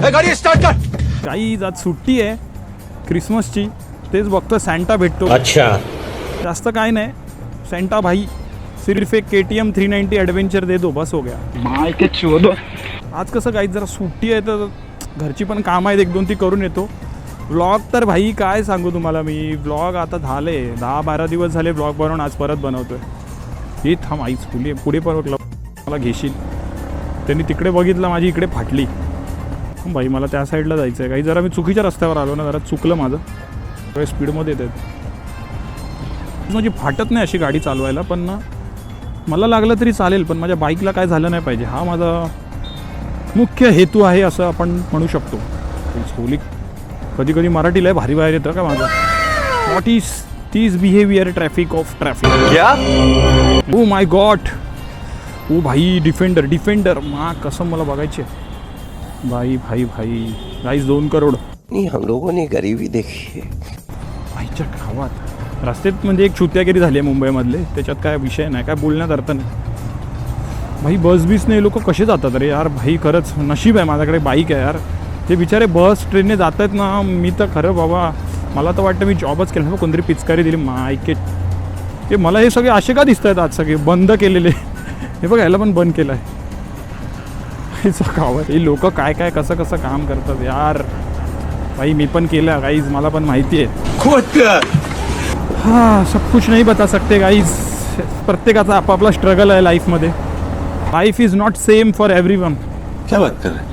गाडी स्टार्ट कर. काही आज सुट्टी आहे क्रिसमसची, तेच बघतो सॅन्टा भेटतो. अच्छा, जास्त काय नाही, सॅन्टा भाई सिर्फ एक KTM 390 ॲडव्हेंचर दे दो, बस हो गया. माय के चोदो. आज कसं काही जरा सुट्टी आहे तर घरची पण कामं आहेत, 1-2 ती करून येतो. व्लॉग तर भाई काय सांगू तुम्हाला मी, व्लॉग आता झाले 10-12 दिवस झाले व्लॉग बनवून, आज परत बनवतोय. हे थांब आईच पुढे पण मला घेशील. त्यांनी तिकडे बघितलं, माझी इकडे फाटली. भाई मला त्या साईडला जायचं आहे, काही जरा मी चुकीच्या रस्त्यावर आलो ना, जरा चुकलं माझं. थोडं स्पीडमध्ये येत आहेत, माझी फाटत नाही अशी गाडी चालवायला, पण ना मला लागलं तरी चालेल, पण माझ्या बाईकला काय झालं नाही पाहिजे, हा माझा मुख्य हेतू आहे असं आपण म्हणू शकतो. होली कधी कधी मराठीला आहे भारी बाहेर येतं का माझं. What is this behaviour traffic of traffic. क्या? ओ माय गॉड, ओ भाई डिफेंडर मा कसं मला बघायचे भाई. गाईज 2 करोड. नहीं, हम लोगों ने गरीबी देखी है. भाईच्या गावात रस्त्यात म्हणजे एक छुत्यागिरी झाली आहे मुंबईमधले, त्याच्यात काय विषय नाही, काय बोलण्यात अर्थ नाही. भाई बस नाही, लोक कसे जातात रे यार. भाई खरंच नशीब आहे माझ्याकडे बाईक आहे यार. ते बिचारे बस ट्रेनने जात आहेत ना, मी तर खरं बाबा मला तर वाटतं मी जॉबच केला. कोणतरी पिचकारी दिली मायके. ते मला हे सगळे असे का दिसत आहेत आज, सगळे बंद केलेले. हे बघ ह्याला पण बंद केलं आहे. हे लोक काय कसं काम करतात यार. भाई मी पण केलं गाईज, मला पण माहिती आहे. हाँ, सब कुछ नहीं बता सकते गाइज. प्रत्येकाचा आपापला स्ट्रगल आहे लाईफमध्ये. Life is not same for everyone. क्या बात कर रहे हैं?